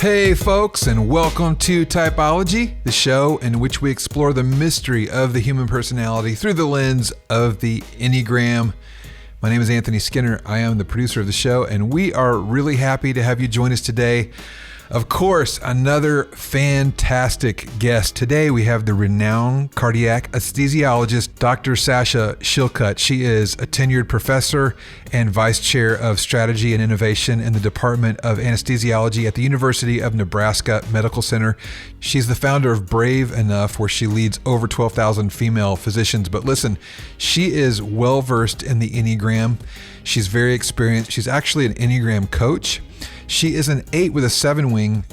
Hey folks, and welcome to Typology, the show in which we explore the mystery of the human personality through the lens of the Enneagram. My name is Anthony Skinner. I am the producer of the show, and we are really happy to have you join us today. Of course, another fantastic guest. Today we have the renowned cardiac anesthesiologist, Dr. Sasha Shillcutt. She is a tenured professor and vice chair of strategy and innovation in the Department of Anesthesiology at the University of Nebraska Medical Center. She's the founder of Brave Enough, where she leads over 12,000 female physicians. But listen, she is well-versed in the Enneagram. She's very experienced. She's actually an Enneagram coach. She is an 8 with a 7 wing.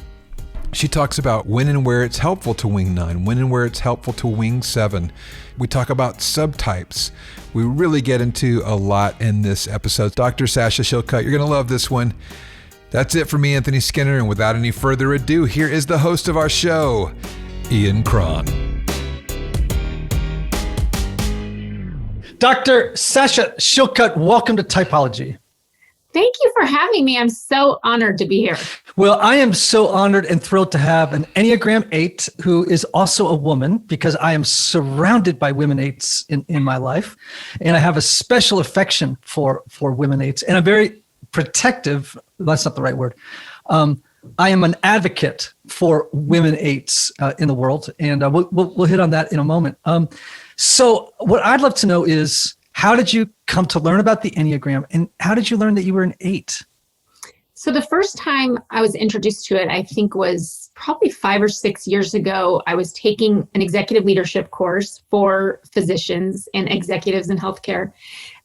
She talks about when and where it's helpful to wing 9, when and where it's helpful to wing 7. We talk about subtypes. We really get into a lot in this episode. Dr. Sasha Shillcutt, you're going to love this one. That's it for me, Anthony Skinner. And without any further ado, here is the host of our show, Ian Cron. Dr. Sasha Shillcutt, welcome to Typology. Thank you for having me. I'm so honored to be here. Well, I am so honored and thrilled to have an Enneagram 8 who is also a woman, because I am surrounded by women 8s in my life. And I have a special affection for women 8s. And I'm very protective. That's not the right word. I am an advocate for women 8s in the world. And we'll hit on that in a moment. So what I'd love to know is, how did you come to learn about the Enneagram, and how did you learn that you were an 8? So the first time I was introduced to it, I think was probably 5 or 6 years ago. I was taking an executive leadership course for physicians and executives in healthcare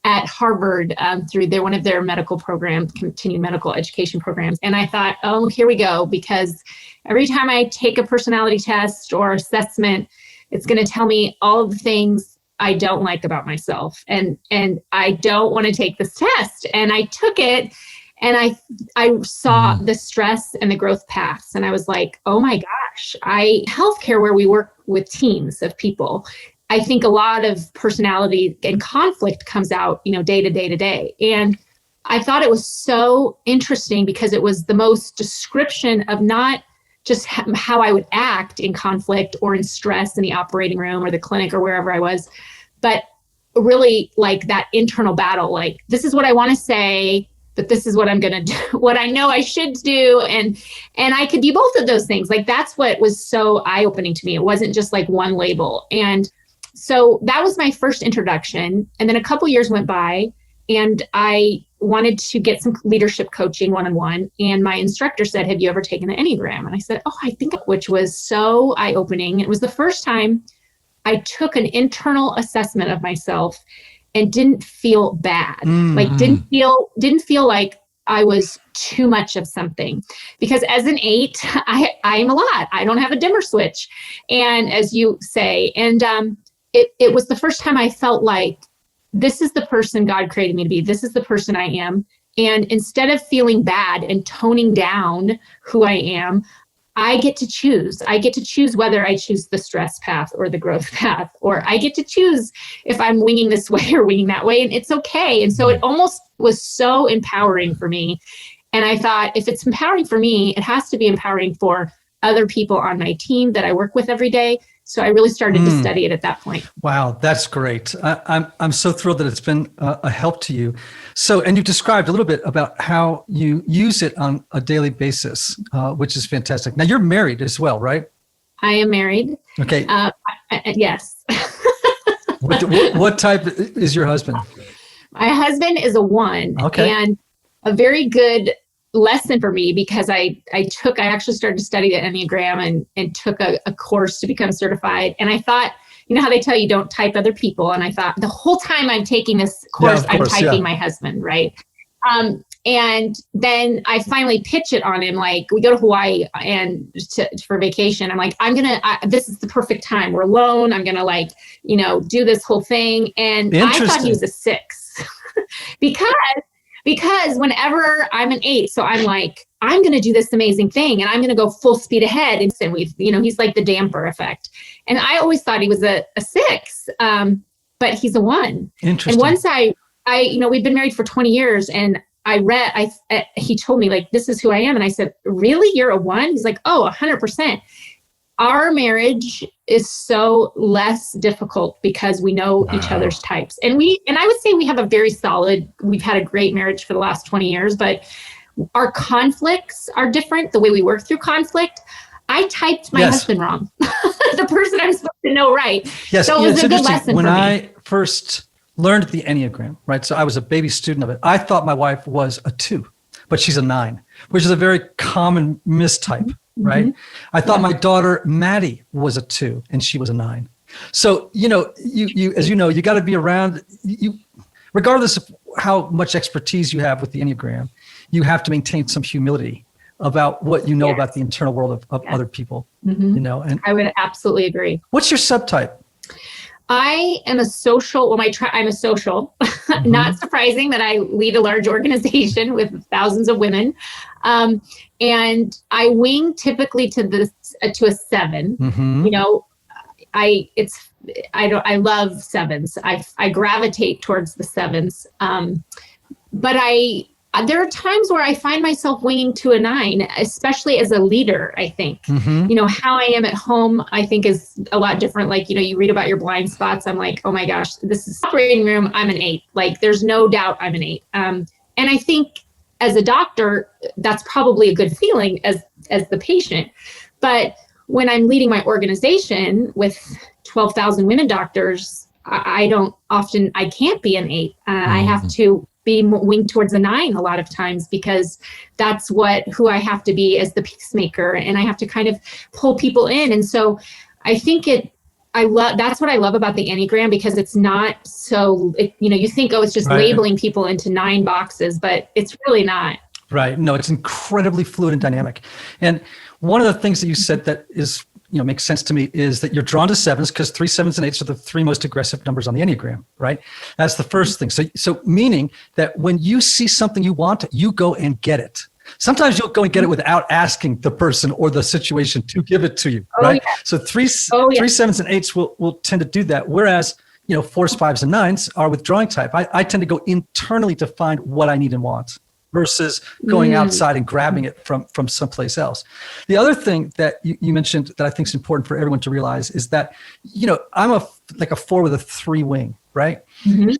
at Harvard through one of their medical programs, continuing medical education programs. And I thought, oh, here we go, because every time I take a personality test or assessment, it's going to tell me all the things I don't like about myself. And I don't want to take this test. And I took it, and I saw the stress and the growth paths. And I was like, oh my gosh, healthcare, where we work with teams of people, I think a lot of personality and conflict comes out, day to day to day. And I thought it was so interesting, because it was the most description of not just how I would act in conflict or in stress in the operating room or the clinic or wherever I was, but really like that internal battle, like, this is what I want to say, but this is what I'm going to do, what I know I should do. And I could do both of those things. Like, that's what was so eye-opening to me. It wasn't just like one label. And so that was my first introduction. And then a couple years went by, and I wanted to get some leadership coaching one-on-one. And my instructor said, have you ever taken the Enneagram? And I said, oh, I think, which was so eye-opening. It was the first time I took an internal assessment of myself and didn't feel bad. Like, didn't feel like I was too much of something. Because as an 8, I am a lot. I don't have a dimmer switch. And as you say, and it was the first time I felt like, this is the person God created me to be. This is the person I am. And instead of feeling bad and toning down who I am, I get to choose. I get to choose whether I choose the stress path or the growth path, or I get to choose if I'm winging this way or winging that way. And it's okay. And so it almost was so empowering for me. And I thought, if it's empowering for me, it has to be empowering for other people on my team that I work with every day. So I really started to study it at that point. Wow, that's great. I'm so thrilled that it's been a help to you. So, and you've described a little bit about how you use it on a daily basis, which is fantastic. Now, you're married as well, right? I am married. Okay. Yes. What type is your husband? My husband is a 1. Okay. And a very good lesson for me, because I actually started to study the Enneagram and took a course to become certified. And I thought, how they tell you don't type other people. And I thought, the whole time I'm taking this course, I'm typing my husband, right? And then I finally pitch it on him. Like, we go to Hawaii and for vacation. I'm like, this is the perfect time. We're alone. I'm going to do this whole thing. And I thought he was a 6 because whenever I'm an 8, so I'm like, I'm going to do this amazing thing and I'm going to go full speed ahead. And he's like the damper effect. And I always thought he was a 6, but he's a 1. Interesting. And once I we've been married for 20 years, and he told me like, this is who I am. And I said, really? You're a 1? He's like, oh, 100%. Our marriage is so less difficult because we know each other's types. And I would say we've had a great marriage for the last 20 years, but our conflicts are different. The way we work through conflict. I typed my husband wrong. The person I'm supposed to know right. Yes. So it was a good lesson when for me. I first learned the Enneagram, right? So I was a baby student of it. I thought my wife was a 2, but she's a 9, which is a very common mistype, right? I thought my daughter Maddie was a 2 and she was a 9. So, you as you know, you got to be around you, regardless of how much expertise you have with the Enneagram, you have to maintain some humility about what you know about the internal world of other people, and I would absolutely agree. What's your subtype? I am a social, I'm a social, not surprising that I lead a large organization with thousands of women. And I wing typically to a 7, I love 7s. I gravitate towards the 7s. But there are times where I find myself winging to a 9, especially as a leader, I think. How I am at home, I think is a lot different. Like, you read about your blind spots. I'm like, oh my gosh, this is operating room. I'm an 8. Like, there's no doubt I'm an 8. And I think as a doctor, that's probably a good feeling as the patient. But when I'm leading my organization with 12,000 women doctors, I can't be an 8. I have to be winged towards a 9 a lot of times, because that's who I have to be as the peacemaker, and I have to kind of pull people in. And so I think that's what I love about the Enneagram, because it's not so, you think, oh, it's just labeling people into 9 boxes, but it's really not. Right. No, it's incredibly fluid and dynamic. And one of the things that you said that is, makes sense to me is that you're drawn to 7s because 3, 7s, and 8s are the 3 most aggressive numbers on the Enneagram, right? That's the first thing. So meaning that when you see something you want, you go and get it. Sometimes you'll go and get it without asking the person or the situation to give it to you, right? Yeah. So 3, 7s, and 8s will tend to do that. Whereas, 4s, 5s, and 9s are withdrawing type. I tend to go internally to find what I need and want, versus going outside and grabbing it from someplace else. The other thing that you mentioned that I think is important for everyone to realize is that, I'm a 4 with a 3 wing, right?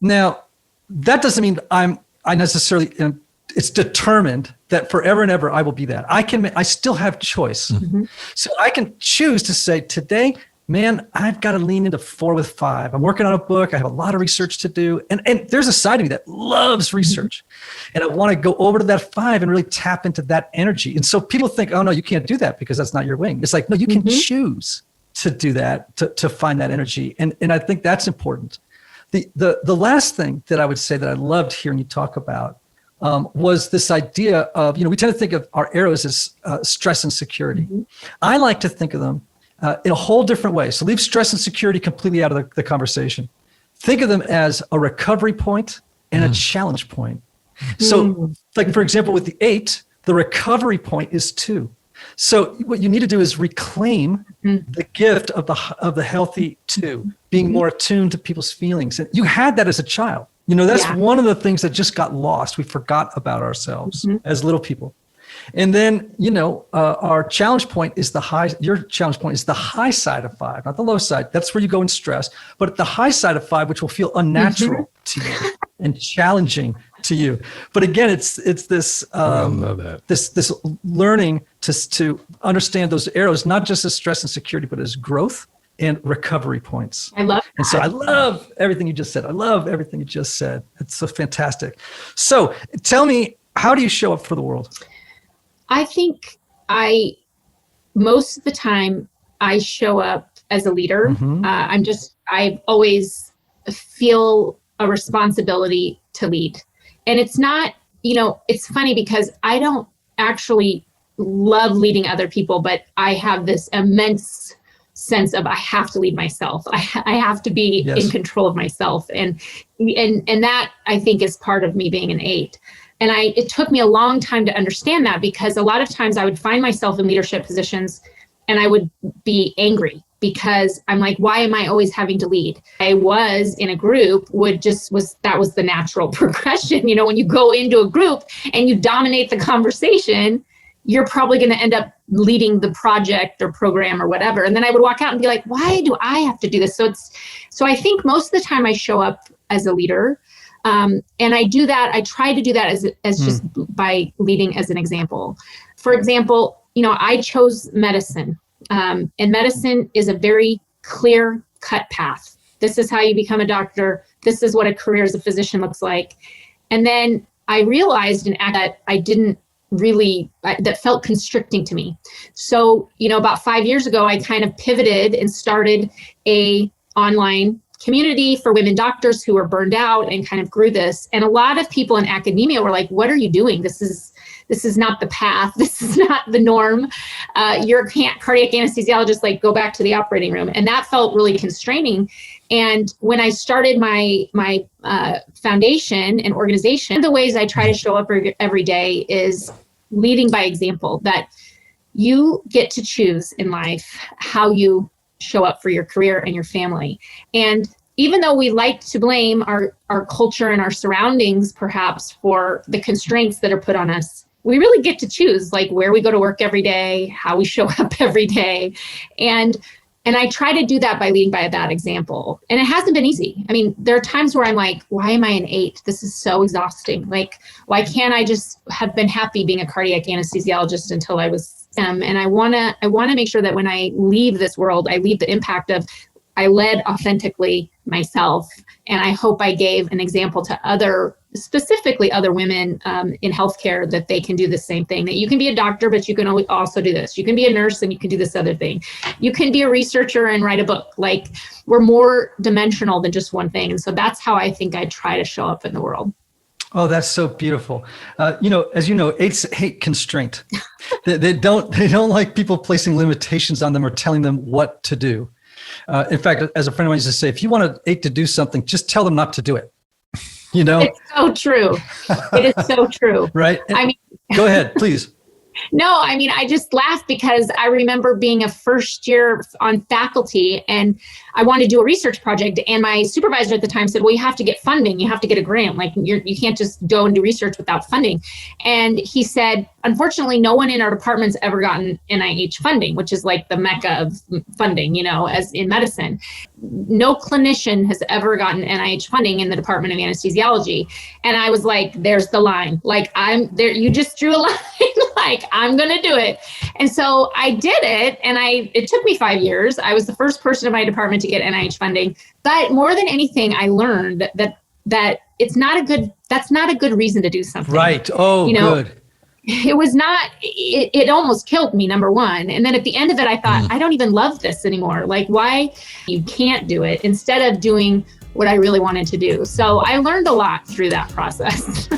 Now, that doesn't mean I necessarily, it's determined that forever and ever I will be that. I still have choice. So I can choose to say, today, man, I've got to lean into 4 with 5. I'm working on a book. I have a lot of research to do. And there's a side of me that loves research. And I want to go over to that 5 and really tap into that energy. And so people think, oh, no, you can't do that because that's not your wing. It's like, no, you can choose to do that, to find that energy. And I think that's important. The last thing that I would say that I loved hearing you talk about was this idea of, we tend to think of our arrows as stress and security. I like to think of them in a whole different way. So leave stress and security completely out of the conversation. Think of them as a recovery point and a challenge point. So like, for example, with the 8, the recovery point is 2. So what you need to do is reclaim the gift of the healthy 2, being more attuned to people's feelings. And you had that as a child. That's one of the things that just got lost. We forgot about ourselves as little people. And then, our challenge point is your challenge point is the high side of 5, not the low side. That's where you go in stress. But at the high side of 5, which will feel unnatural to you and challenging to you. But again, it's this this learning to understand those arrows, not just as stress and security, but as growth and recovery points. I love that. And so I love everything you just said. It's so fantastic. So tell me, how do you show up for the world? I think most of the time I show up as a leader. I always feel a responsibility to lead. And it's not, it's funny because I don't actually love leading other people, but I have this immense sense of I have to lead myself. I have to be in control of myself. And that I think is part of me being an 8. And it took me a long time to understand that, because a lot of times I would find myself in leadership positions and I would be angry because I'm like, why am I always having to lead? I was in a group that was the natural progression. You know, when you go into a group and you dominate the conversation, you're probably going to end up leading the project or program or whatever. And then I would walk out and be like, why do I have to do this? So I think most of the time I show up as a leader. And I do that. I try to do that as just by leading as an example. For example, you know, I chose medicine. And medicine is a very clear cut path. This is how you become a doctor. This is what a career as a physician looks like. And then I realized that I didn't really, that felt constricting to me. So, you know, about 5 years ago, I kind of pivoted and started a online community for women doctors who were burned out, and kind of grew this. And a lot of people in academia were like, what are you doing? This is not the path. This is not the norm. You're a cardiac anesthesiologist, like go back to the operating room. And that felt really constraining. And when I started my foundation and organization, the ways I try to show up every day is leading by example, that you get to choose in life how you show up for your career and your family. And even though we like to blame our culture and our surroundings, perhaps, for the constraints that are put on us, we really get to choose, like, where we go to work every day, how we show up every day. And I try to do that by leading by a bad example. And it hasn't been easy. I mean, there are times where I'm like, why am I an 8? This is so exhausting. Like, why can't I just have been happy being a cardiac anesthesiologist until I was and I want to make sure that when I leave this world, I leave the impact of I led authentically myself. And I hope I gave an example to specifically other women in healthcare, that they can do the same thing, that you can be a doctor, but you can also do this. You can be a nurse and you can do this other thing. You can be a researcher and write a book. Like, we're more dimensional than just one thing. And so that's how I think I try to show up in the world. Oh, that's so beautiful. You know, as you know, 8s hate constraint. They don't like people placing limitations on them or telling them what to do. In fact, as a friend of mine used to say, if you want an 8 to do something, just tell them not to do it. You know, it's so true. It is so true. Right. I mean, go ahead, please. No, I mean, I just laugh because I remember being a first year on faculty and I wanted to do a research project. And my supervisor at the time said, well, you have to get funding. You have to get a grant. Like, you can't just go and do research without funding. And he said, unfortunately, no one in our department's ever gotten NIH funding, which is like the mecca of funding, you know, as in medicine. No clinician has ever gotten NIH funding in the Department of Anesthesiology. And I was like, there's the line. Like, I'm there. You just drew a line. Like, I'm going to do it. And so I did it. And it took me 5 years. I was the first person in my department to get NIH funding. But more than anything, I learned that that's not a good reason to do something. Right. Oh, you know, good. It was not, it almost killed me, number one. And then at the end of it, I thought, I don't even love this anymore. Like, why you can't do it instead of doing what I really wanted to do. So I learned a lot through that process.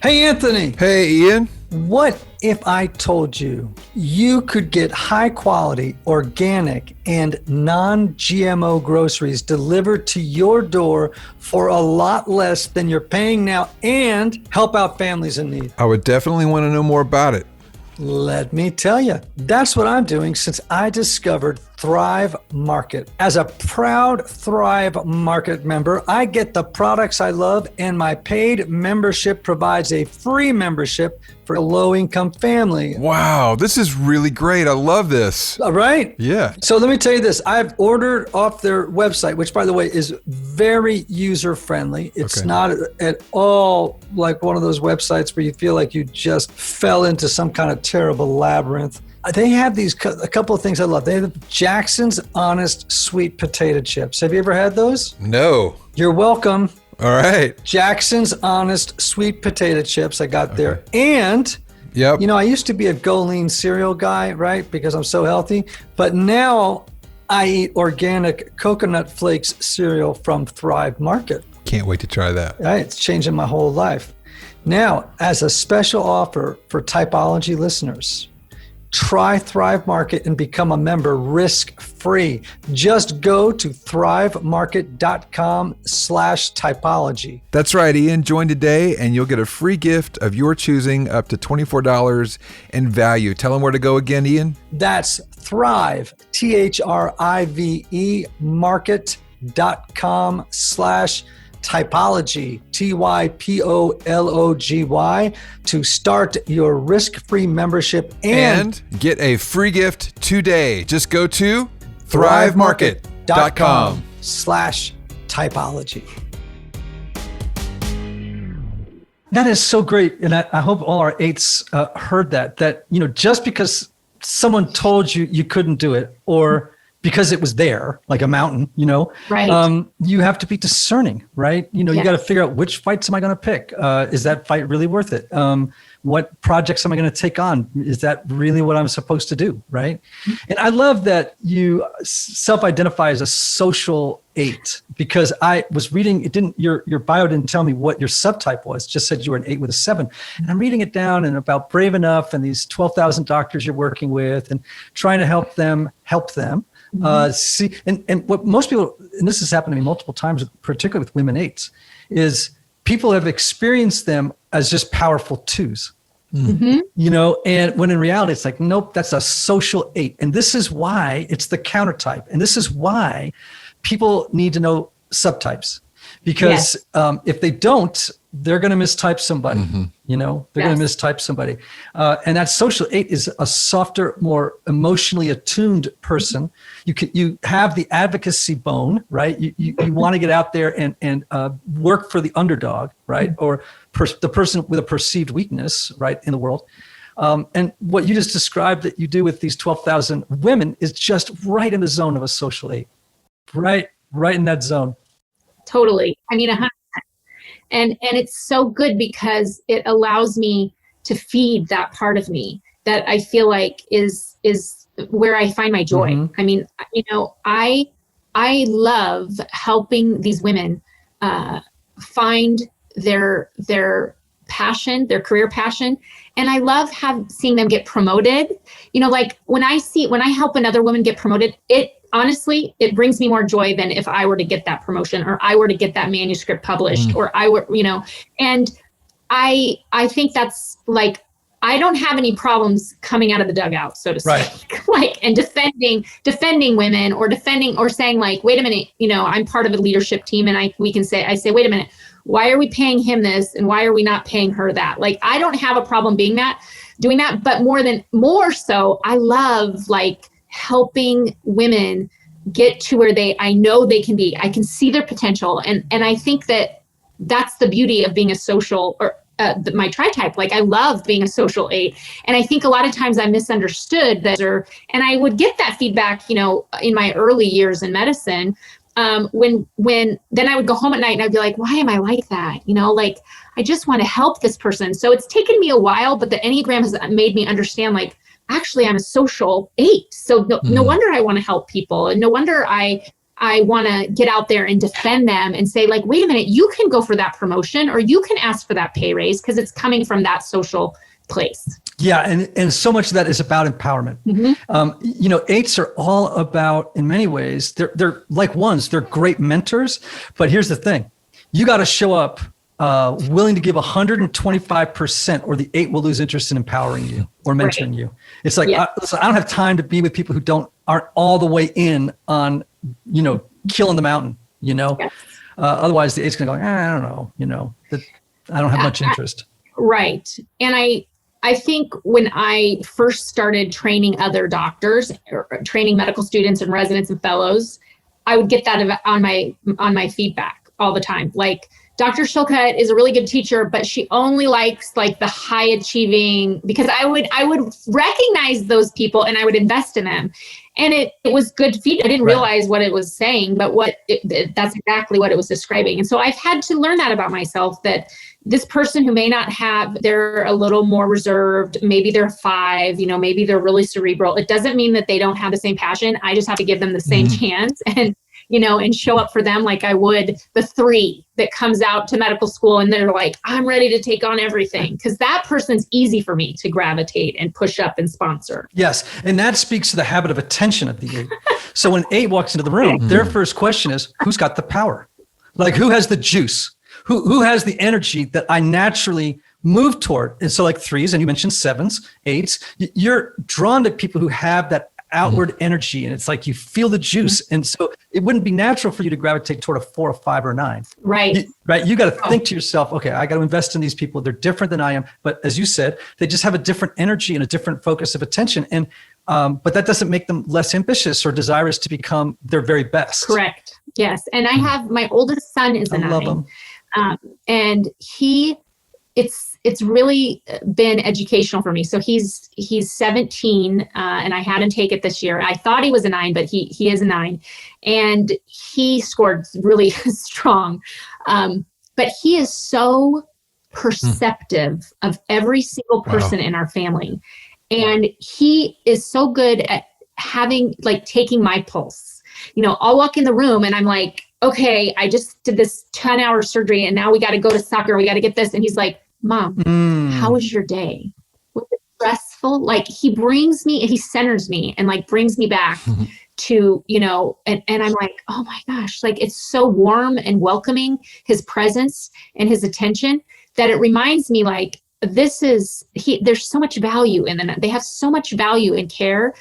Hey, Anthony. Hey, Ian. What if I told you you could get high quality, organic, and non-GMO groceries delivered to your door for a lot less than you're paying now and help out families in need? I would definitely want to know more about it. Let me tell you, that's what I'm doing since I discovered Thrive Market. As a proud Thrive Market member, I get the products I love, and my paid membership provides a free membership for a low-income family. Wow, this is really great. I love this. All right? Yeah. So let me tell you this. I've ordered off their website, which, by the way, is very user-friendly. It's not at all like one of those websites where you feel like you just fell into some kind of terrible labyrinth. They have a couple of things I love. They have Jackson's Honest Sweet Potato Chips. Have you ever had those? No. You're welcome. All right. Jackson's Honest Sweet Potato Chips I got there. And, you know, I used to be a Go Lean cereal guy, right? Because I'm so healthy. But now I eat organic coconut flakes cereal from Thrive Market. Can't wait to try that. Right? It's changing my whole life. Now, as a special offer for Typology listeners, Try Thrive Market and become a member risk-free. Just go to thrivemarket.com/typology. That's right, Ian. Join today and you'll get a free gift of your choosing up to $24 in value. Tell them where to go again, Ian. That's Thrive, THRIVE, market.com/typology, TYPOLOGY, to start your risk-free membership and get a free gift today. Just go to thrivemarket.com/typology. That is so great. And I hope all our eights heard that, just because someone told you you couldn't do it, or because it was there, like a mountain, right. You have to be discerning, right? You got to figure out, which fights am I going to pick? Is that fight really worth it? What projects am I going to take on? Is that really what I'm supposed to do, right? And I love that you self-identify as a social 8, because I was reading, your bio didn't tell me what your subtype was, just said you were an 8 with a 7. And I'm reading it down and about Brave Enough and these 12,000 doctors you're working with and trying to help them. See, and what most people, and this has happened to me multiple times, particularly with women 8s, is people have experienced them as just powerful 2s. And when in reality, it's like, nope, that's a social 8. And this is why it's the countertype. And this is why people need to know subtypes, because if they don't, they're going to mistype somebody, they're going to mistype somebody. And that social 8 is a softer, more emotionally attuned person. You have the advocacy bone, right? You want to get out there and work for the underdog, right? Or the person with a perceived weakness, right, in the world. And what you just described that you do with these 12,000 women is just right in the zone of a social 8, right in that zone. Totally. I mean, 100%. And it's so good because it allows me to feed that part of me that I feel like is where I find my joy. I mean, I love helping these women find their passion, their career passion. And I love seeing them get promoted. Like when I help another woman get promoted, honestly, it brings me more joy than if I were to get that promotion or I were to get that manuscript published or I were, and I think that's like, I don't have any problems coming out of the dugout, so to speak, and defending women or saying like, wait a minute, I'm part of a leadership team and I say, wait a minute, why are we paying him this and why are we not paying her that? Like, I don't have a problem doing that, but more so, I love like helping women get to where I know they can be. I can see their potential. And I think that's the beauty of being a social or my tri-type. Like I love being a social 8. And I think a lot of times I misunderstood and I would get that feedback, in my early years in medicine, when then I would go home at night and I'd be like, why am I like that? Like I just want to help this person. So it's taken me a while, but the Enneagram has made me understand like, actually, I'm a social 8. So no wonder I want to help people. And no wonder I want to get out there and defend them and say like, wait a minute, you can go for that promotion or you can ask for that pay raise because it's coming from that social place. Yeah. And so much of that is about empowerment. 8s are all about, in many ways, they're like 1s, they're great mentors. But here's the thing. You got to show up willing to give 125%, or the 8 will lose interest in empowering you or mentoring you. It's like, listen, I don't have time to be with people who aren't all the way in on, killing the mountain, otherwise the 8's going to go, I don't know, I don't have much interest. Right. And I think when I first started training other doctors or training medical students and residents and fellows, I would get that on my feedback all the time. Like, Dr. Shillcutt is a really good teacher, but she only likes like the high achieving, because I would recognize those people and I would invest in them. And it was good feedback. I didn't realize what it was saying, but that's exactly what it was describing. And so I've had to learn that about myself, that this person who may not they're a little more reserved, maybe they're 5, maybe they're really cerebral. It doesn't mean that they don't have the same passion. I just have to give them the same chance and show up for them like I would the 3 that comes out to medical school and they're like, I'm ready to take on everything. Because that person's easy for me to gravitate and push up and sponsor. Yes. And that speaks to the habit of attention of the 8. So when 8 walks into the room, their first question is, who's got the power? Like, who has the juice? Who has the energy that I naturally move toward? And so like 3s, and you mentioned 7s, 8s, you're drawn to people who have that outward energy, and it's like you feel the juice. And so it wouldn't be natural for you to gravitate toward a 4, a 5, or a 9. Right. You got to think to yourself, okay, I got to invest in these people. They're different than I am. But as you said, they just have a different energy and a different focus of attention. And but that doesn't make them less ambitious or desirous to become their very best. Correct. Yes. And I have, my oldest son is a 9. Love him. And it's really been educational for me. So he's 17, and I had him take it this year. I thought he was a 9, but he is a 9, and he scored really strong. But he is so perceptive of every single person in our family. And he is so good at taking my pulse. I'll walk in the room and I'm like, okay, I just did this 10-hour surgery and now we got to go to soccer. We got to get this. And he's like, Mom, how was your day? Was it stressful? Like, he centers me and brings me back to, and I'm like, oh my gosh, it's so warm and welcoming, his presence and his attention, that it reminds me there's so much value in them. They have so much value and care.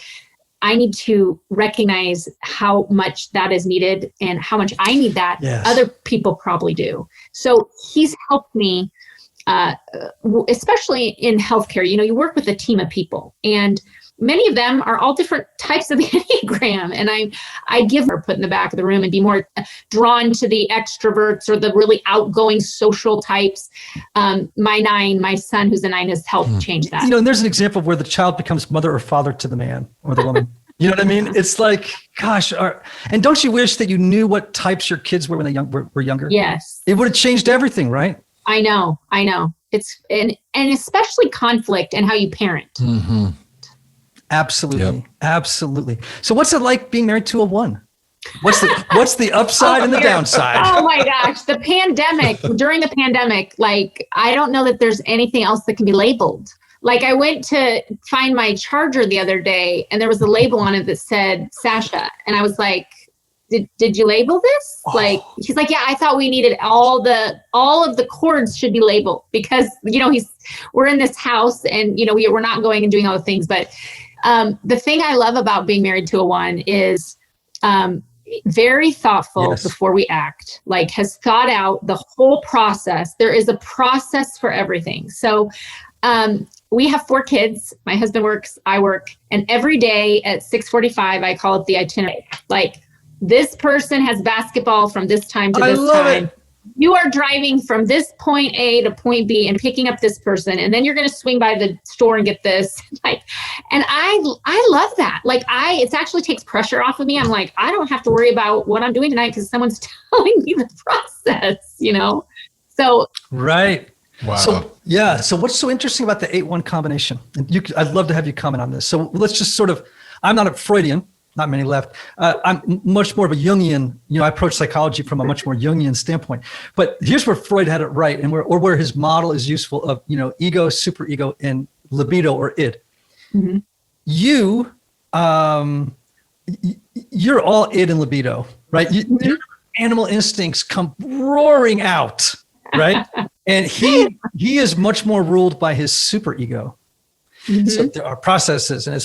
I need to recognize how much that is needed and how much I need that. Yes. Other people probably do. So he's helped me, especially in healthcare. You work with a team of people, and many of them are all different types of the Enneagram. And I give her put in the back of the room and be more drawn to the extroverts or the really outgoing social types. My son, who's a 9, has helped change that. And there's an example of where the child becomes mother or father to the man or the woman. You know what I mean? It's like, gosh, and don't you wish that you knew what types your kids were when they were younger? Yes. It would have changed everything, right? I know. It's, and especially conflict and how you parent. Mm-hmm. Absolutely. Yep. Absolutely. So what's it like being married to a 1? What's the upside and the downside? Oh my gosh. During the pandemic, I don't know that there's anything else that can be labeled. I went to find my charger the other day and there was a label on it that said Sasha. And I was like, did you label this? He's like, yeah, I thought we needed all of the cords should be labeled because, we're in this house and, we're not going and doing all the things. But the thing I love about being married to a 1 is very thoughtful before we act, has thought out the whole process. There is a process for everything. So we have 4 kids. My husband works, I work. And every day at 6:45, I call it the itinerary. This person has basketball from this time to this time. It. You are driving from this point A to point B and picking up this person. And then you're going to swing by the store and get this. And I love that. It actually takes pressure off of me. I'm like, I don't have to worry about what I'm doing tonight because someone's telling me the process, So. Right. Wow. So what's so interesting about the 8-1 combination? And I'd love to have you comment on this. So let's just I'm not a Freudian. Not many left. I'm much more of a Jungian, I approach psychology from a much more Jungian standpoint. But here's where Freud had it right and where his model is useful of, ego, superego, and libido or id. Mm-hmm. You're all id and libido, right? Your animal instincts come roaring out, right? And he is much more ruled by his superego. Mm-hmm. So there are processes, and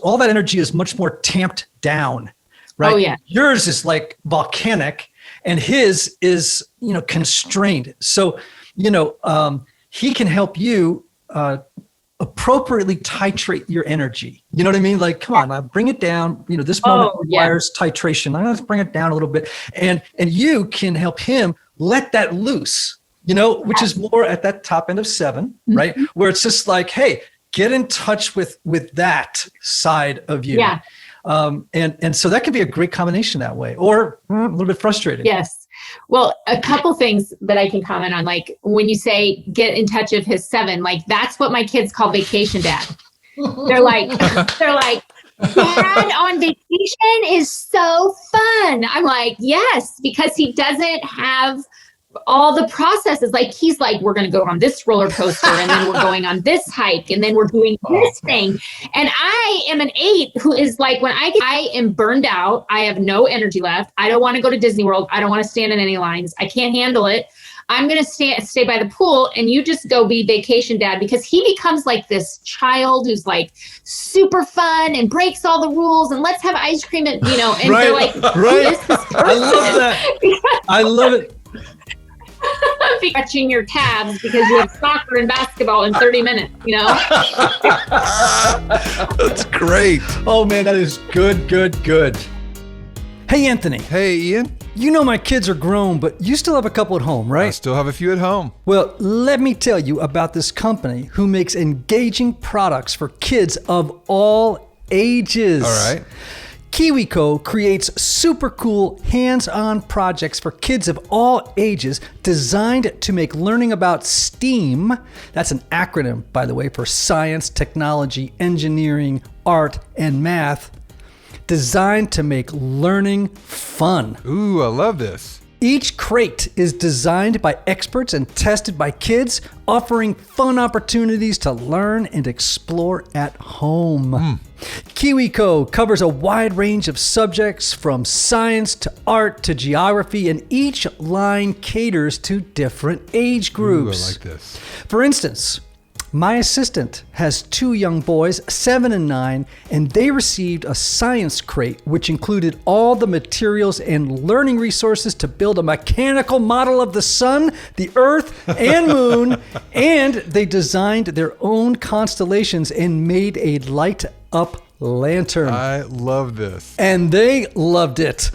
all that energy is much more tamped down, right? Oh yeah. Yours is volcanic, and his is constrained. So he can help you appropriately titrate your energy. You know what I mean? Come on, bring it down. This moment requires titration. Let's bring it down a little bit, and you can help him let that loose. Which is more at that top end of 7, mm-hmm. right? Where it's just hey. Get in touch with that side of you. Yeah. And so that can be a great combination that way, or a little bit frustrating. Yes. Well, a couple things that I can comment on, when you say get in touch with his 7, that's what my kids call vacation dad. They're like, Dad on vacation is so fun. I'm like, yes, because he doesn't have all the processes. Like he's like, we're going to go on this roller coaster and then we're going on this hike and then we're doing this thing. And I am an 8 who is like, I am burned out. I have no energy left. I don't want to go to Disney World. I don't want to stand in any lines. I can't handle it. I'm going to stay by the pool and you just go be vacation dad, because he becomes like this child who's like super fun and breaks all the rules and let's have ice cream and, you know, and right, they're like, right. I love that. I love it. Watching your tabs because you have soccer and basketball in 30 minutes, you know? That's great. Oh man, that is good. Hey, Anthony. Hey, Ian. You know my kids are grown, but you still have a couple at home, right? I still have a few at home. Well, let me tell you about this company who makes engaging products for kids of all ages. All right. KiwiCo creates super cool hands-on projects for kids of all ages designed to make learning about STEAM, that's an acronym, by the way, for science, technology, engineering, art, and math, designed to make learning fun. Ooh, I love this. Each crate is designed by experts and tested by kids, offering fun opportunities to learn and explore at home. KiwiCo covers a wide range of subjects from science to art to geography, and each line caters to different age groups. Ooh, I like this. For instance, my assistant has 2 young boys, 7 and 9, and they received a science crate, which included all the materials and learning resources to build a mechanical model of the sun, the earth, and moon, and they designed their own constellations and made a light-up lantern. I love this. And they loved it.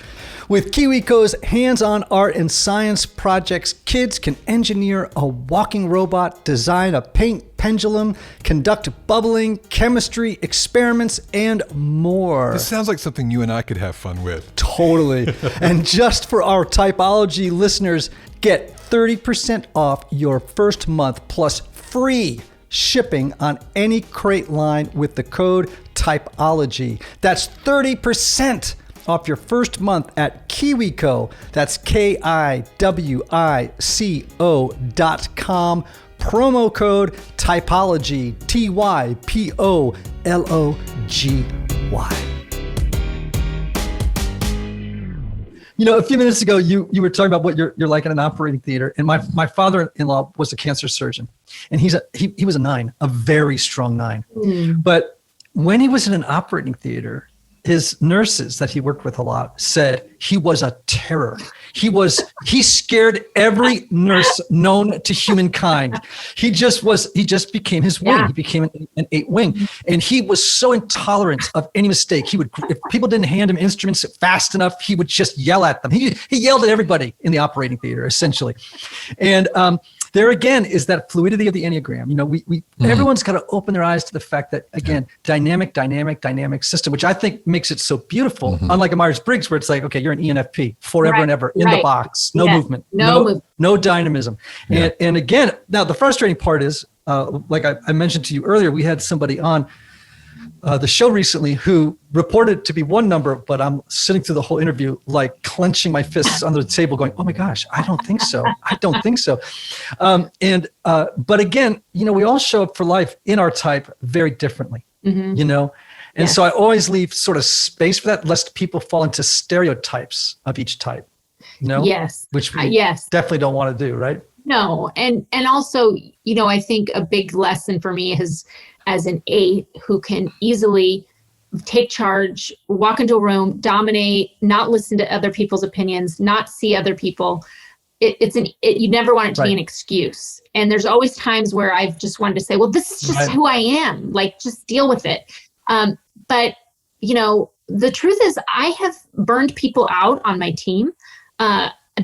With KiwiCo's hands-on art and science projects, kids can engineer a walking robot, design a paint pendulum, conduct bubbling, chemistry experiments, and more. This sounds like something you and I could have fun with. Totally. And just for our Typology listeners, get 30% off your first month plus free shipping on any crate line with the code Typology. That's 30% off your first month at KiwiCo. That's KIWICO.com. Promo code Typology, TYPOLOGY. You know, a few minutes ago, you were talking about what you're like in an operating theater, and my father-in-law was a cancer surgeon, and he was a 9, a very strong 9. But when he was in an operating theater, his nurses that he worked with a lot said he was a terror. He scared every nurse known to humankind. He just became his wing. He became an 8 wing. And he was so intolerant of any mistake. If people didn't hand him instruments fast enough, he would just yell at them. He yelled at everybody in the operating theater, essentially. And there again is that fluidity of the Enneagram. You know, everyone's got to open their eyes to the fact that, again, dynamic system, which I think makes it so beautiful. Unlike a Myers-Briggs, where it's like, okay, you're an ENFP forever and ever in the box, no movement, no dynamism. And again, now the frustrating part is, like I mentioned to you earlier, we had somebody on the show recently who reported to be one number, but I'm sitting through the whole interview like clenching my fists under the table going, oh my gosh, I don't think so. But again, you know, we all show up for life in our type very differently, you know? And so I always leave sort of space for that, lest people fall into stereotypes of each type, you know? Yes. Which we definitely don't want to do, right? No. And also, you know, I think a big lesson for me is as an 8 who can easily take charge, walk into a room, dominate, not listen to other people's opinions, not see other people. You never want it to be an excuse. And there's always times where I've just wanted to say, well, this is just who I am. Like, just deal with it. But, you know, the truth is I have burned people out on my team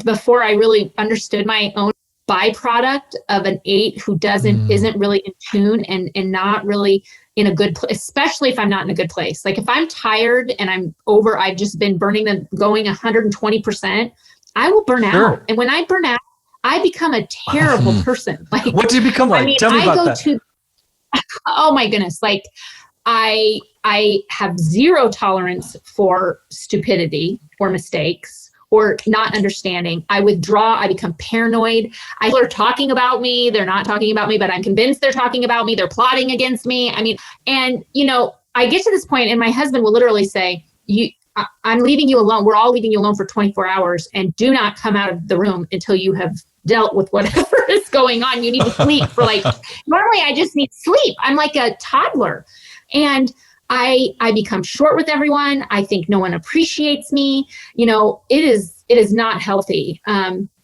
before I really understood my own byproduct of an 8 who isn't really in tune and not really in a good place, especially if I'm not in a good place. Like if I'm tired and I've just been going 120%, I will burn out. And when I burn out, I become a terrible person. Like, what do you become like? Tell me about that. Oh my goodness. Like I have zero tolerance for stupidity or mistakes or not understanding. I withdraw. I become paranoid. People are talking about me. They're not talking about me, but I'm convinced they're talking about me. They're plotting against me. I mean, and I get to this point and my husband will literally say, I'm leaving you alone. We're all leaving you alone for 24 hours and do not come out of the room until you have dealt with whatever is going on. You need to sleep for normally I just need sleep. I'm like a toddler. And I become short with everyone. I think no one appreciates me. It is not healthy.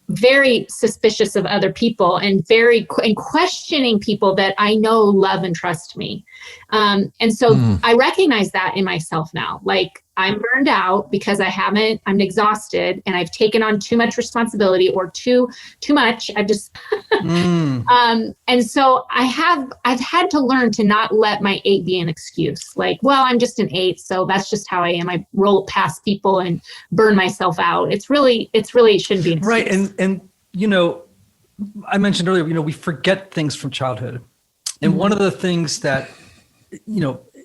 Very suspicious of other people and and questioning people that I know love and trust me. And so I recognize that in myself now. Like I'm burned out because I'm exhausted and I've taken on too much responsibility or too much. I've just, and so I've had to learn to not let my 8 be an excuse. Like, well, I'm just an 8. So that's just how I am. I roll past people and burn myself out. It shouldn't be an excuse. Right. And I mentioned earlier, we forget things from childhood. And one of the things that,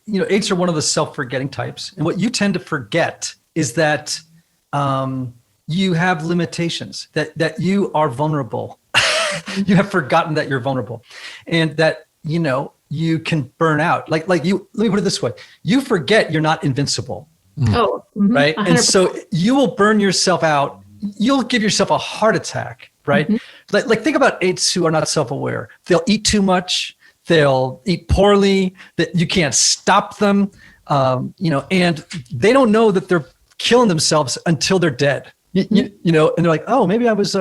8s are one of the self-forgetting types. And what you tend to forget is that you have limitations, that you are vulnerable. You have forgotten that you're vulnerable and that, you can burn out. Like you, let me put it this way. You forget you're not invincible. Oh, right. 100%. And so you will burn yourself out. You'll give yourself a heart attack, right? Like think about 8s who are not self-aware. They'll eat too much. They'll eat poorly, that you can't stop them, and they don't know that they're killing themselves until they're dead, and they're like, oh, maybe I was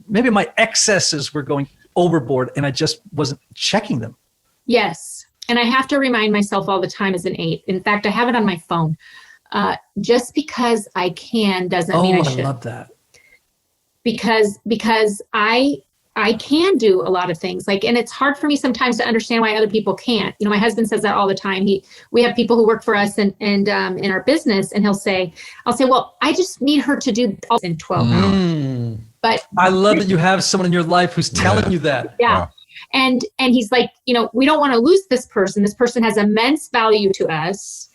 maybe my excesses were going overboard and I just wasn't checking them. Yes. And I have to remind myself all the time as an 8. In fact, I have it on my phone. Just because I can doesn't mean I should. I love that. Because I can do a lot of things and it's hard for me sometimes to understand why other people can't. My husband says that all the time. We have people who work for us and in our business and I'll say, well, I just need her to do all in 12 hours. But I love that you have someone in your life who's telling you that. Yeah. Wow. And he's like, we don't want to lose this person. This person has immense value to us.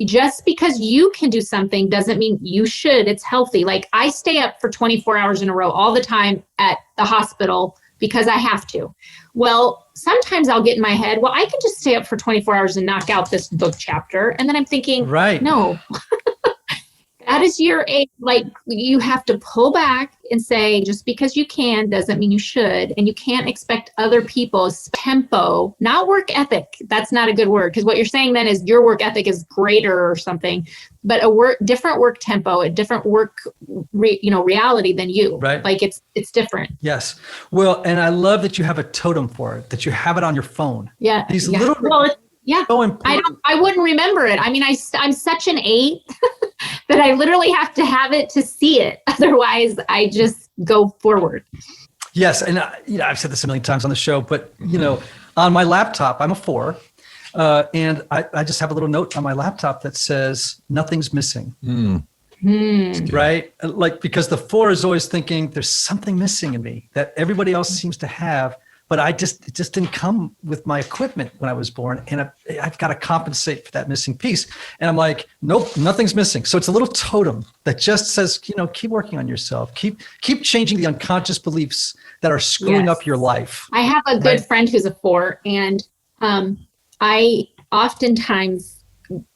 Just because you can do something doesn't mean you should. It's healthy. Like I stay up for 24 hours in a row all the time at the hospital because I have to. Well, sometimes I'll get in my head, well, I can just stay up for 24 hours and knock out this book chapter. And then I'm thinking, right. No, that is your age. Like you have to pull back and say, just because you can doesn't mean you should. And you can't expect other people's tempo, not work ethic. That's not a good word. Because what you're saying then is your work ethic is greater or something, but different work tempo, a different work, reality than you. Right. Like it's different. Yes. Well, and I love that you have a totem for it, that you have it on your phone. Yeah. These little. Well, yeah. So important. I wouldn't remember it. I mean, I'm such an 8 that I literally have to have it to see it. Otherwise, I just go forward. Yes. And, I've said this a million times on the show, but, on my laptop, I'm a 4. And I just have a little note on my laptop that says, nothing's missing. Right? Like, because the 4 is always thinking there's something missing in me that everybody else seems to have. But it just didn't come with my equipment when I was born. And I've got to compensate for that missing piece. And I'm like, nope, nothing's missing. So it's a little totem that just says, keep working on yourself. Keep changing the unconscious beliefs that are screwing up your life. I have a good friend who's a 4. And I oftentimes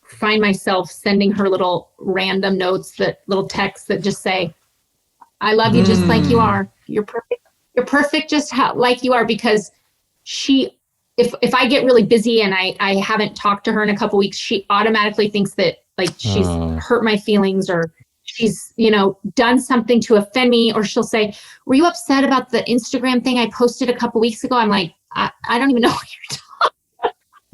find myself sending her little random notes, little texts that just say, I love you just like you are. You're perfect. You're perfect just like you are, because if I get really busy and I haven't talked to her in a couple weeks, she automatically thinks that she's hurt my feelings or she's, done something to offend me. Or she'll say, were you upset about the Instagram thing I posted a couple weeks ago? I'm like, I don't even know what you're talking.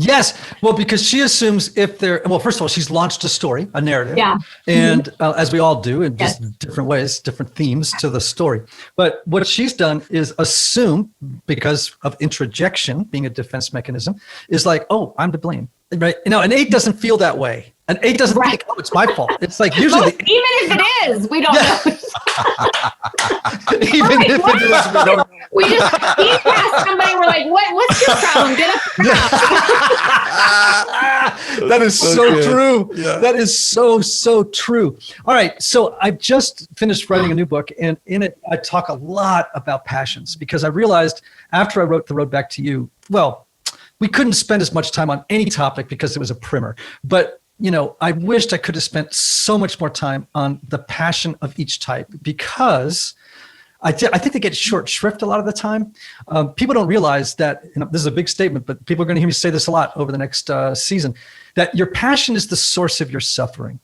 Yes. Well, because she assumes first of all, she's launched a story, a narrative. Yeah. And as we all do in just different ways, different themes to the story. But what she's done is assume, because of introjection being a defense mechanism, is like, oh, I'm to blame. Right. An 8 doesn't feel that way. An 8 doesn't think, oh, it's my fault. It's like usually even if it is, we don't know. Even if it is, we don't know. We just ask somebody, we're like, what's your problem? Get up. That is so true. Yeah. That is so true. All right. So I've just finished writing a new book, and in it, I talk a lot about passions because I realized after I wrote The Road Back to You, well, we couldn't spend as much time on any topic because it was a primer. But, I wished I could have spent so much more time on the passion of each type because I think they get short shrift a lot of the time. People don't realize that, this is a big statement, but people are going to hear me say this a lot over the next season, that your passion is the source of your suffering.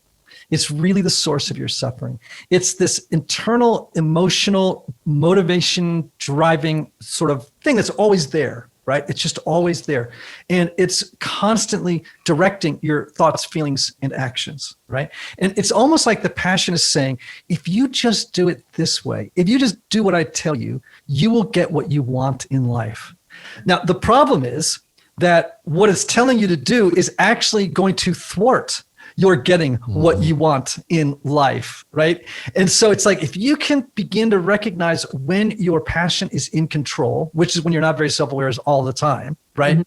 It's really the source of your suffering. It's this internal, emotional, motivation driving sort of thing that's always there, right? It's just always there. And it's constantly directing your thoughts, feelings, and actions, right? And it's almost like the passion is saying, if you just do it this way, if you just do what I tell you, you will get what you want in life. Now, the problem is that what it's telling you to do is actually going to thwart you're getting what you want in life, right? And so it's like, if you can begin to recognize when your passion is in control, which is when you're not very self-aware all the time, right?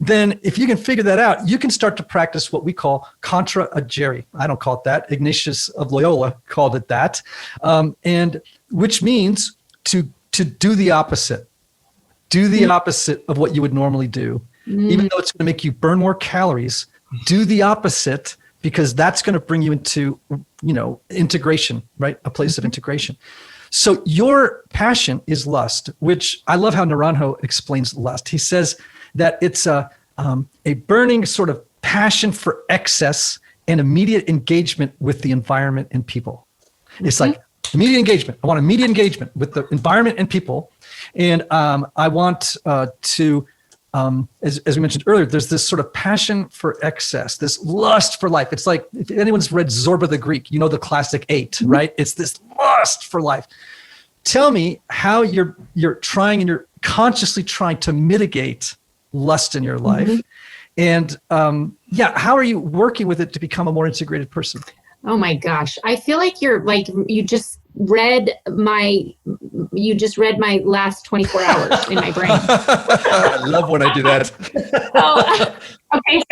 Then if you can figure that out, you can start to practice what we call contra agere. I don't call it that. Ignatius of Loyola called it that. And which means to do the opposite. Do the opposite of what you would normally do. Even though it's going to make you burn more calories, do the opposite, because that's going to bring you into, integration, right? A place of integration. So your passion is lust, which I love how Naranjo explains lust. He says that it's a burning sort of passion for excess and immediate engagement with the environment and people. It's like immediate engagement. I want immediate engagement with the environment and people. And I want to, as we mentioned earlier, there's this sort of passion for excess, this lust for life. It's like, if anyone's read Zorba the Greek, the classic 8, right? It's this lust for life. Tell me how you're trying and you're consciously trying to mitigate lust in your life. And how are you working with it to become a more integrated person? Oh my gosh. I feel like you just read my last 24 hours in my brain. I love when I do that. Okay.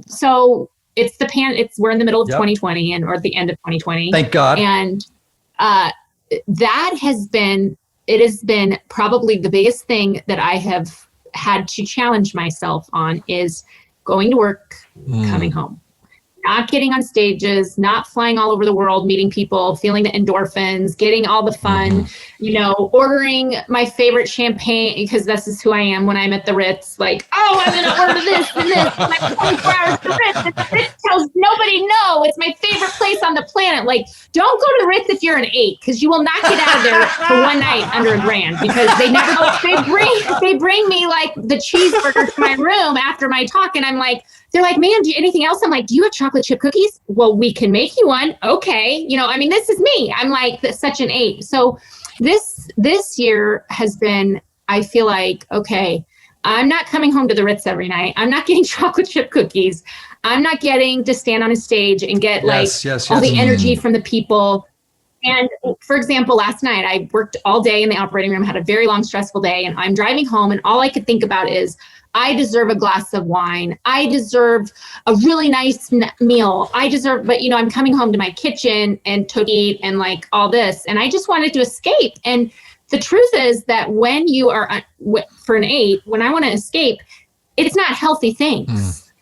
So we're in the middle of 2020 or at the end of 2020. Thank God. And it has been probably the biggest thing that I have had to challenge myself on is going to work, coming home. Not getting on stages, not flying all over the world, meeting people, feeling the endorphins, getting all the fun, ordering my favorite champagne, because this is who I am when I'm at the Ritz. Like, oh, I'm going to order this and this. Like 24 hours at the Ritz. And the Ritz tells nobody no. It's my favorite place on the planet. Like, don't go to the Ritz if you're an 8, because you will not get out of there for one night under $1,000, because they bring me like the cheeseburger to my room after my talk, and I'm like, they're like, man, do you anything else? I'm like, do you have chocolate chip cookies? Well, we can make you one. Okay. This is me. I'm like such an 8. So this year has been, I feel like, okay, I'm not coming home to the Ritz every night. I'm not getting chocolate chip cookies. I'm not getting to stand on a stage and get all the energy from the people. And for example, last night I worked all day in the operating room, had a very long, stressful day, and I'm driving home, and all I could think about is, I deserve a glass of wine. I deserve a really nice meal. But I'm coming home to my kitchen and to eat and like all this. And I just wanted to escape. And the truth is that when you are, for an 8, when I want to escape, it's not healthy things.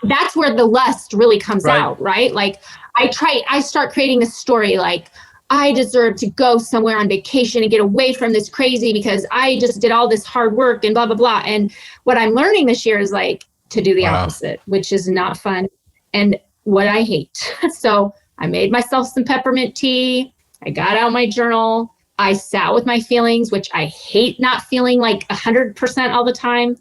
That's where the lust really comes out, right? Like I start creating a story like, I deserve to go somewhere on vacation and get away from this crazy because I just did all this hard work and blah, blah, blah. And what I'm learning this year is like to do the opposite, which is not fun and what I hate. So I made myself some peppermint tea. I got out my journal. I sat with my feelings, which I hate not feeling like 100% all the time.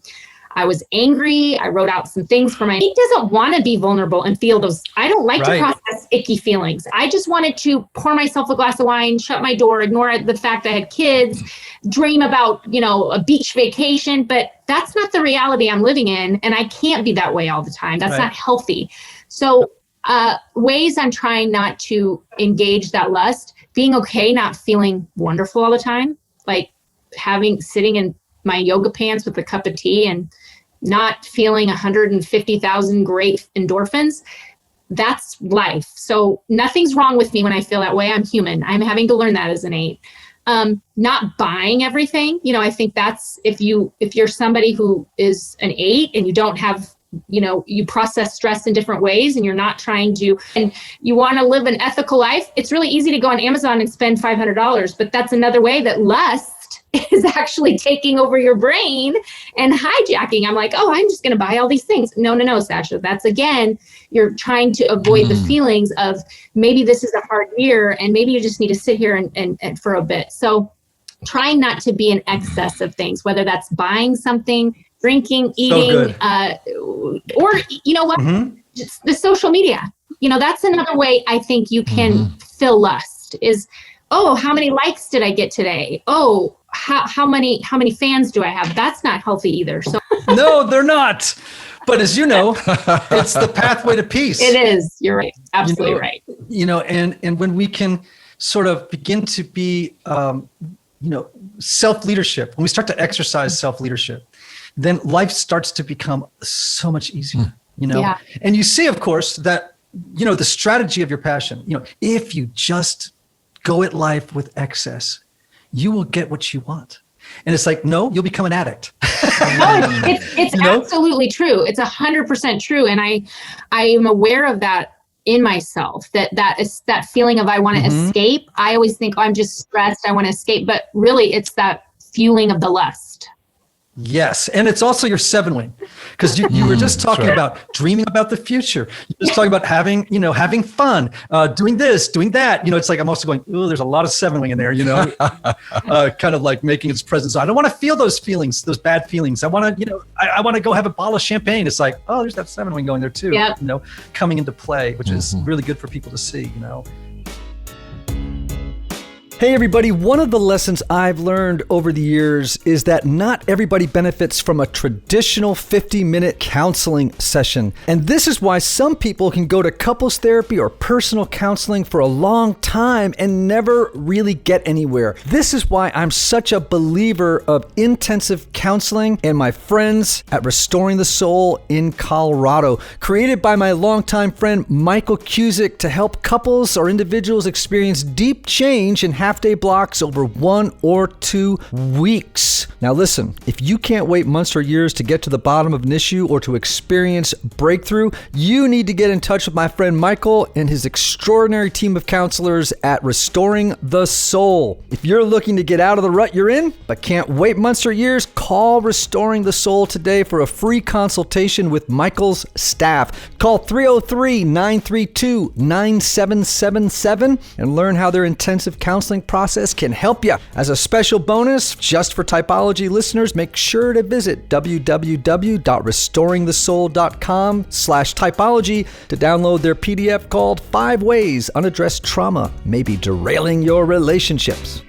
I was angry. I wrote out some things for my, he doesn't want to be vulnerable and feel those. I don't like to process icky feelings. I just wanted to pour myself a glass of wine, shut my door, ignore the fact I had kids, dream about, a beach vacation, but that's not the reality I'm living in. And I can't be that way all the time. That's not healthy. So ways I'm trying not to engage that lust, being okay, not feeling wonderful all the time, like sitting in my yoga pants with a cup of tea and not feeling 150,000 great endorphins. That's life. So nothing's wrong with me when I feel that way. I'm human. I'm having to learn that as an 8. Not buying everything. I think that's if you're somebody who is an 8 and you don't have, you process stress in different ways and you're not trying to, and you want to live an ethical life, it's really easy to go on Amazon and spend $500, but that's another way that lust is actually taking over your brain and hijacking. I'm like, oh, I'm just going to buy all these things. No, Sasha. That's again, you're trying to avoid the feelings of maybe this is a hard year and maybe you just need to sit here and for a bit. So trying not to be in excess of things, whether that's buying something, drinking, eating, or you know what, just the social media. That's another way I think you can fill lust is, oh, how many likes did I get today? Oh, how many fans do I have? That's not healthy either. So no, they're not. But as you know, it's the pathway to peace. It is. You're right. Absolutely right. And when we can sort of begin to be, self-leadership, when we start to exercise self-leadership, then life starts to become so much easier, Yeah. And you see, of course, that, the strategy of your passion, if you just go at life with excess, you will get what you want. And it's like, no, you'll become an addict. It's absolutely true. It's 100% true. And I am aware of that in myself, that is that feeling of I want to escape. I always think, oh, I'm just stressed, I want to escape. But really, it's that fueling of the lust. Yes. And it's also your 7 wing, because you were just talking about dreaming about the future. You're just talking about having fun, doing this, doing that. It's like, I'm also going, oh, there's a lot of 7 wing in there, kind of like making its presence. So I don't want to feel those feelings, those bad feelings. I want to, I want to go have a bottle of champagne. It's like, oh, there's that 7 wing going there too, coming into play, which is really good for people to see, Hey everybody, one of the lessons I've learned over the years is that not everybody benefits from a traditional 50-minute counseling session. And this is why some people can go to couples therapy or personal counseling for a long time and never really get anywhere. This is why I'm such a believer of intensive counseling and my friends at Restoring the Soul in Colorado, created by my longtime friend Michael Cusick to help couples or individuals experience deep change in half-day blocks over 1 or 2 weeks. Now listen, if you can't wait months or years to get to the bottom of an issue or to experience breakthrough, you need to get in touch with my friend Michael and his extraordinary team of counselors at Restoring the Soul. If you're looking to get out of the rut you're in, but can't wait months or years, call Restoring the Soul today for a free consultation with Michael's staff. Call 303-932-9777 and learn how their intensive counseling process can help you. As a special bonus, just for Typology listeners, make sure to visit www.restoringthesoul.com/typology to download their PDF called 5 Ways Unaddressed Trauma May Be Derailing Your Relationships.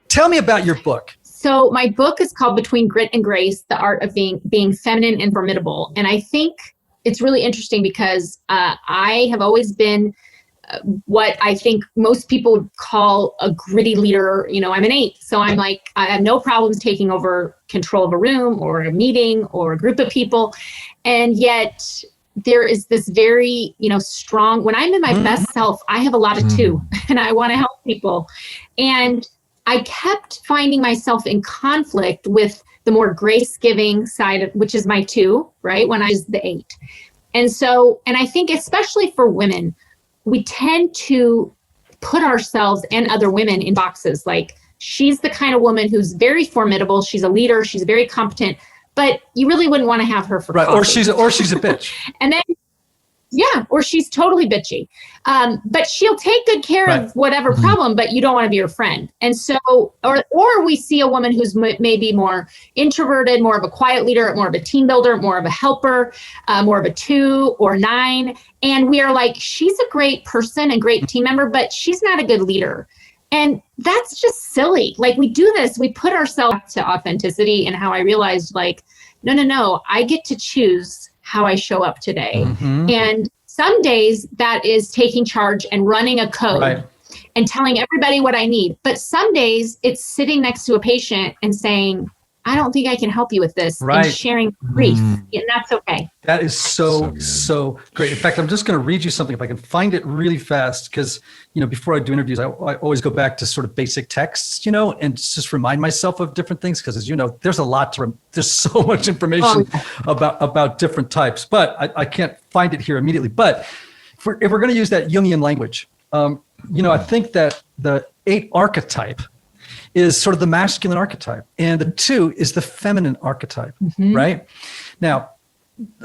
Tell me about your book. So my book is called Between Grit and Grace, The Art of Being Feminine and Formidable. And I think it's really interesting because I have always been what I think most people would call a gritty leader. I'm an 8. So I'm like, I have no problems taking over control of a room or a meeting or a group of people. And yet there is this very, strong, when I'm in my best self, I have a lot of 2 and I want to help people. And I kept finding myself in conflict with the more grace-giving side of, which is my 2, right? When I was the 8. And I think especially for women, we tend to put ourselves and other women in boxes. Like, she's the kind of woman who's very formidable. She's a leader. She's very competent, but you really wouldn't want to have her for coffee. Or she's a bitch. And then, or she's totally bitchy. But she'll take good care of whatever problem, but you don't want to be her friend. And so, or we see a woman who's maybe more introverted, more of a quiet leader, more of a team builder, more of a helper, more of a 2 or 9. And we are like, she's a great person and great team member, but she's not a good leader. And that's just silly. Like, we do this, we put ourselves to authenticity, and how I realized, like, no, I get to choose how I show up today. And some days that is taking charge and running a code and telling everybody what I need. But some days it's sitting next to a patient and saying, I don't think I can help you with this, Right. and sharing grief. And that's okay. That is so great. In fact, I'm just going to read you something if I can find it really fast, because, before I do interviews, I always go back to sort of basic texts, and just remind myself of different things, because as you know, there's a lot there's so much information about different types, but I can't find it here immediately. But if we're going to use that Jungian language, I think that the 8 archetype is sort of the masculine archetype, and the 2 is the feminine archetype, right? Now,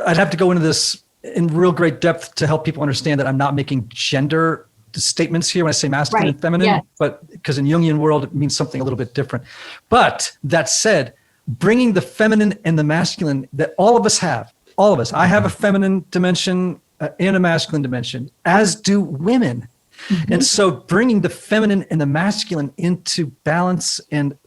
I'd have to go into this in real great depth to help people understand that I'm not making gender statements here when I say masculine and feminine, but because in Jungian world, it means something a little bit different. But that said, bringing the feminine and the masculine that all of us have, I have a feminine dimension and a masculine dimension, as do women. And so bringing the feminine and the masculine into balance and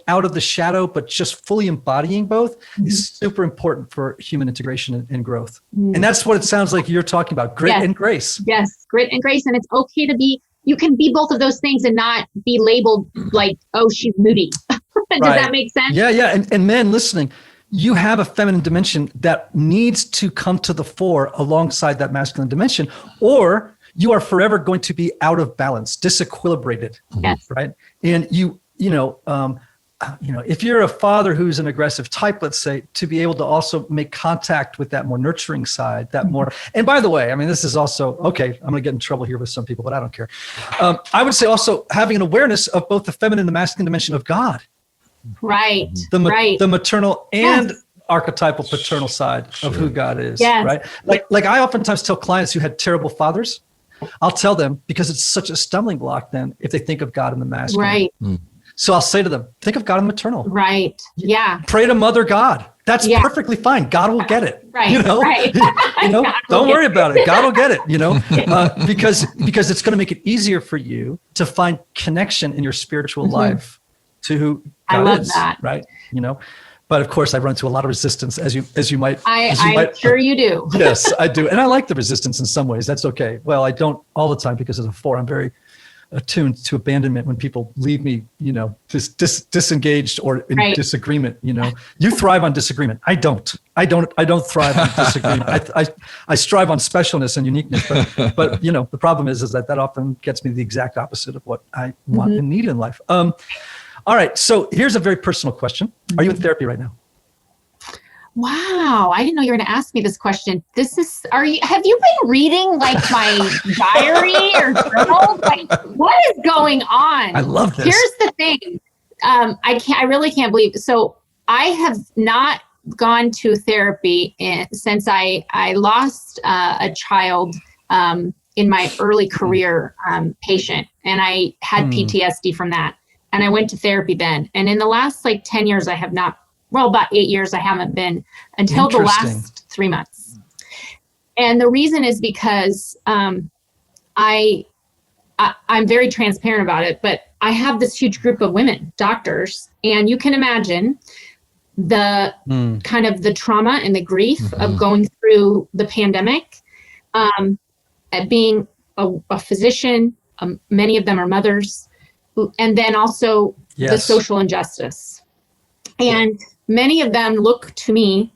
out of the shadow, but just fully embodying both is super important for human integration and growth. And that's what it sounds like you're talking about, grit and grace. Yes, grit and grace. And it's okay to you can be both of those things and not be labeled like, oh, she's moody. Does that make sense? Yeah. And men listening, you have a feminine dimension that needs to come to the fore alongside that masculine dimension, or you are forever going to be out of balance, disequilibrated, right? And if you're a father who's an aggressive type, let's say, to be able to also make contact with that more nurturing side, that more. And by the way, I mean, this is also okay. I'm going to get in trouble here with some people, but I don't care. I would say also having an awareness of both the feminine and the masculine dimension of God, right? The maternal and archetypal paternal side of who God is, right? Like I oftentimes tell clients who had terrible fathers, I'll tell them, because it's such a stumbling block then if they think of God in the masculine. Right. So I'll say to them, think of God in the maternal. Right. Yeah. Pray to Mother God. That's perfectly fine. God will get it. Right. Right. Don't worry about it. God will get it, because it's going to make it easier for you to find connection in your spiritual life to who God is. That. Right. But of course, I run into a lot of resistance, as you might. I'm sure you do. Yes, I do, and I like the resistance in some ways. That's okay. Well, I don't all the time, because as a 4, I'm very attuned to abandonment when people leave me, disengaged or in disagreement. You thrive on disagreement. I don't thrive on disagreement. I strive on specialness and uniqueness. But the problem is that often gets me the exact opposite of what I want and need in life. All right. So here's a very personal question. Are you in therapy right now? Wow. I didn't know you were going to ask me this question. Have you been reading like my diary or journal? Like, what is going on? I love this. Here's the thing. I really can't believe. So I have not gone to therapy since I lost a child in my early career patient, and I had PTSD from that. And I went to therapy then. And in the last 10 years, I have not, about 8 years, I haven't been until the last 3 months. And the reason is because I'm very transparent about it, but I have this huge group of women, doctors, and you can imagine the kind of the trauma and the grief of going through the pandemic, being a physician, many of them are mothers, and then also the social injustice. And many of them look to me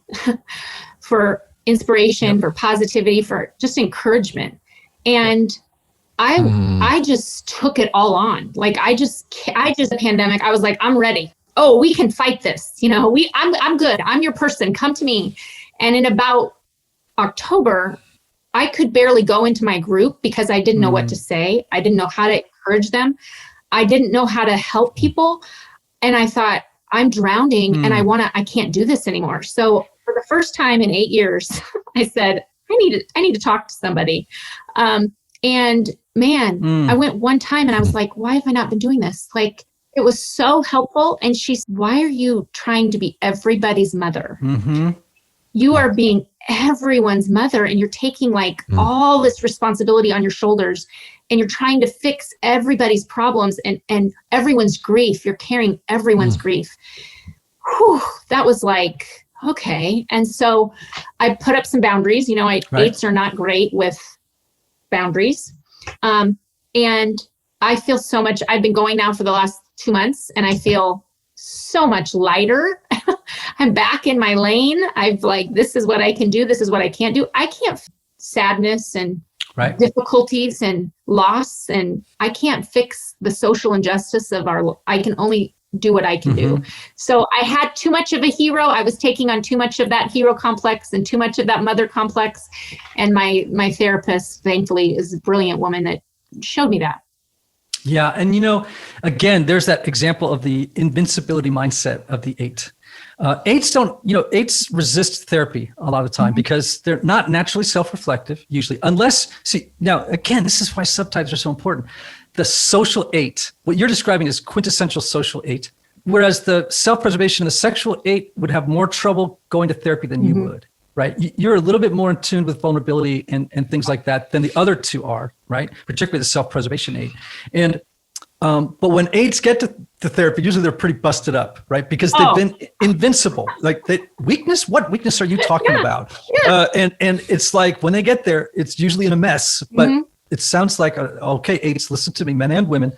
for inspiration, for positivity, for just encouragement. And I just took it all on. The pandemic, I was like, I'm ready. Oh, we can fight this. I'm good. I'm your person. Come to me. And in about October, I could barely go into my group because I didn't know what to say. I didn't know how to encourage them. I didn't know how to help people. And I thought, I'm drowning and I can't do this anymore. So for the first time in 8 years, I said, I need to talk to somebody. And man, I went one time and I was like, why have I not been doing this? It was so helpful. And she said, why are you trying to be everybody's mother? You are being everyone's mother, and you're taking all this responsibility on your shoulders, and you're trying to fix everybody's problems and everyone's grief. You're carrying everyone's grief. Whew, that was okay. And so I put up some boundaries. Eights are not great with boundaries. And I feel so much, I've been going now for the last 2 months, and I feel so much lighter. I'm back in my lane. I've like, this is what I can do. This is what I can't do. I can't sadness and difficulties and loss. And I can't fix the social injustice of I can only do what I can do. So I had too much of a hero. I was taking on too much of that hero complex and too much of that mother complex. And my therapist, thankfully, is a brilliant woman that showed me that. Yeah. And, again, there's that example of the invincibility mindset of the eight. Eights resist therapy a lot of the time because they're not naturally self-reflective, usually, now, again, this is why subtypes are so important. The social eight, what you're describing is quintessential social eight, whereas the self-preservation and the sexual eight would have more trouble going to therapy than you would, right? You're a little bit more in tune with vulnerability and things like that than the other two are, right? Particularly the self-preservation eight. And but when eights get to therapy, usually they're pretty busted up, right? Because they've been invincible. Like weakness? What weakness are you talking about? Yeah. And it's like when they get there, it's usually in a mess. But it sounds like, okay, eights, listen to me, men and women.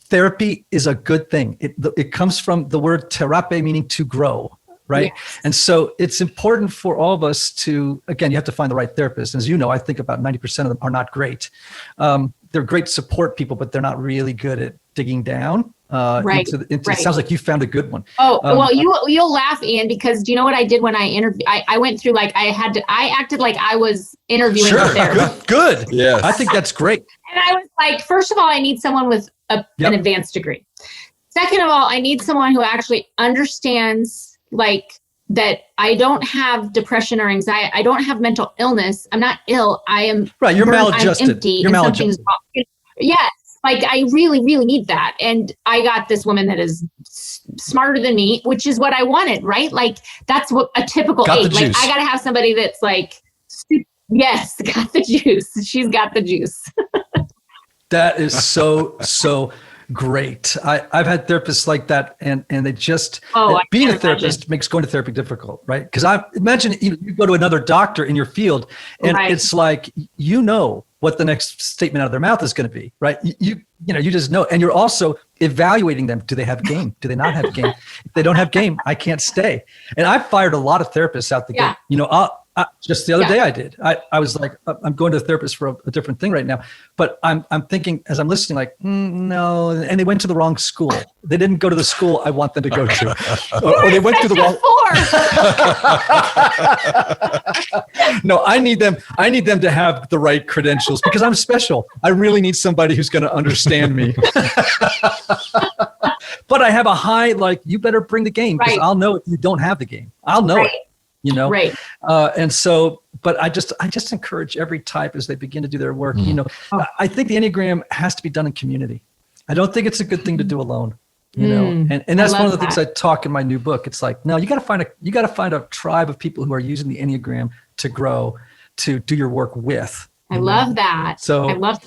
Therapy is a good thing. It comes from the word terape, meaning to grow, right? Yes. And so it's important for all of us to, again, you have to find the right therapist. As you know, I think about 90% of them are not great. They're great support people, but they're not really good at digging down. It sounds like you found a good one. Well, you'll laugh, Ian, because do you know what I did when I interviewed? I went through I acted like I was interviewing a therapist. Good. Yes. I think that's great. And I was like, first of all, I need someone with an advanced degree. Second of all, I need someone who actually understands that I don't have depression or anxiety. I don't have mental illness. I'm not ill. I am right. You're maladjusted. I'm empty. You're maladjusted. Yes. I really, really need that. And I got this woman that is smarter than me, which is what I wanted, right? That's what a typical eight. I got to have somebody that's yes, got the juice. She's got the juice. That is so great. I've had therapists like that, and they just being a therapist makes going to therapy difficult, right? Because I imagine you go to another doctor in your field, and it's like what the next statement out of their mouth is going to be, right? You just know, and you're also evaluating them. Do they have game? Do they not have game? If they don't have game, I can't stay. And I've fired a lot of therapists out the gate. Just the other day I did. I was like, I'm going to a therapist for a different thing right now. But I'm thinking as I'm listening, no. And they went to the wrong school. They didn't go to the school I want them to go to. or they went to the wrong. No, I need them to have the right credentials because I'm special. I really need somebody who's going to understand me. But I have a high, you better bring the game because I'll know if you don't have the game. I'll know it. Right. And so, but I just encourage every type as they begin to do their work. I think the Enneagram has to be done in community. I don't think it's a good thing to do alone. And that's one of the things I talk in my new book. It's like, no, you got to find a tribe of people who are using the Enneagram to grow, to do your work with. I love that. So I love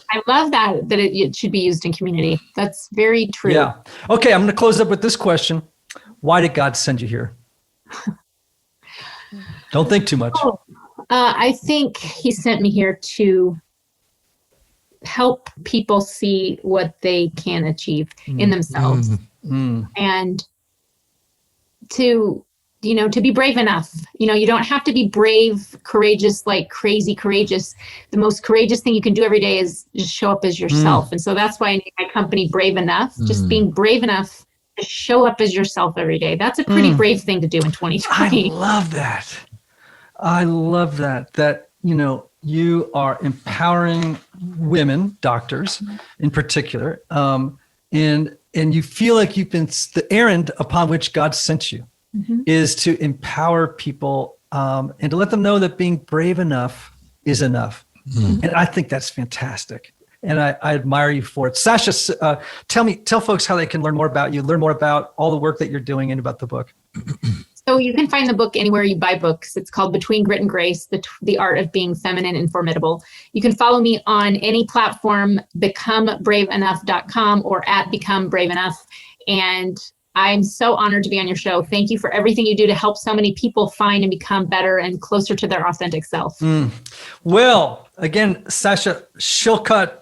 that it should be used in community. That's very true. Yeah. Okay. I'm going to close up with this question. Why did God send you here? Don't think too much. I think he sent me here to help people see what they can achieve in themselves and to be brave enough. You don't have to be brave, courageous, crazy courageous. The most courageous thing you can do every day is just show up as yourself. And so that's why I name my company Brave Enough, just being brave enough to show up as yourself every day. That's a pretty brave thing to do in 2020. I love that, you are empowering women, doctors in particular, and you feel like the errand upon which God sent you is to empower people and to let them know that being brave enough is enough. And I think that's fantastic. And I admire you for it. Sasha, tell folks how they can learn more about you, learn more about all the work that you're doing and about the book. So you can find the book anywhere you buy books. It's called Between Grit and Grace, the Art of Being Feminine and Formidable. You can follow me on any platform, becomebraveenough.com or @becomebraveenough. And I'm so honored to be on your show. Thank you for everything you do to help so many people find and become better and closer to their authentic self. Well, again, Sasha Shillcutt,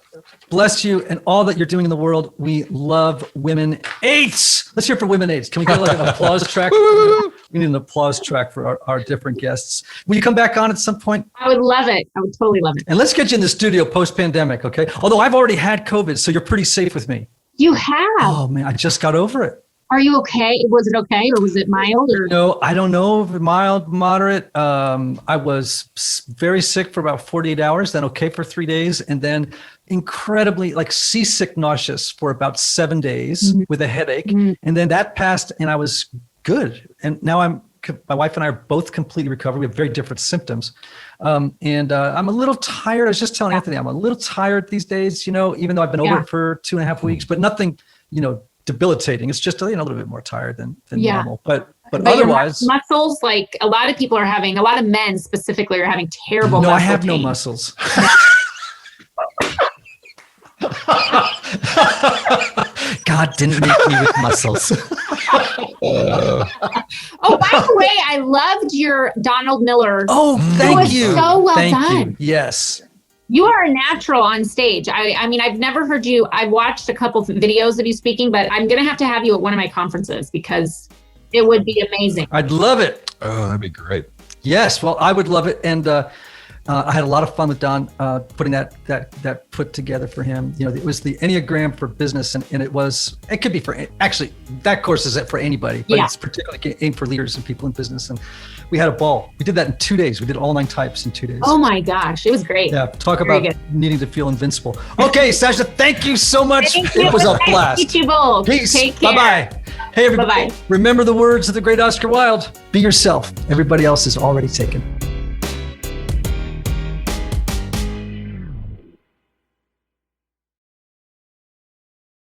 bless you and all that you're doing in the world. We love women eights. Let's hear for women eights. Can we get like an applause track? We need an applause track for our different guests. Will you come back on at some point? I would love it. I would totally love it. And let's get you in the studio post-pandemic, okay? Although I've already had COVID, so you're pretty safe with me. You have? Oh man, I just got over it. Are you okay? Was it okay, or was it mild? Or No, I don't know if mild, moderate. I was very sick for about 48 hours, then okay for 3 days, and then incredibly like seasick, nauseous for about 7 days with a headache. And then that passed and I was good. And now my wife and I are both completely recovered. We have very different symptoms. And I'm a little tired. I was just telling Anthony, I'm a little tired these days, even though I've been over it for 2.5 weeks, but nothing, debilitating. It's just a little bit more tired than normal. But otherwise, your muscles, like a lot of people are having, a lot of men specifically are having terrible. No, muscle I have pain. no muscles. God didn't make me with muscles. Oh, by the way, I loved your Donald Miller. Oh, thank you. So well thank done. you. Yes. You are a natural on stage. I mean, I've never heard you. I've watched a couple of videos of you speaking, but I'm going to have you at one of my conferences because it would be amazing. I'd love it. Oh, that'd be great. Yes. Well, I would love it. And I had a lot of fun with Don putting that put together for him. It was the Enneagram for business, and it could be actually that course is for anybody, but it's particularly aimed for leaders and people in business. And we had a ball. We did that in 2 days. We did all 9 types in 2 days. Oh my gosh, it was great. Yeah, talk about needing to feel invincible. Okay, Sasha, thank you so much. It was a blast. Meet you both. Peace. Take care. Bye-bye. Hey, everybody. Bye-bye. Remember the words of the great Oscar Wilde. Be yourself. Everybody else is already taken.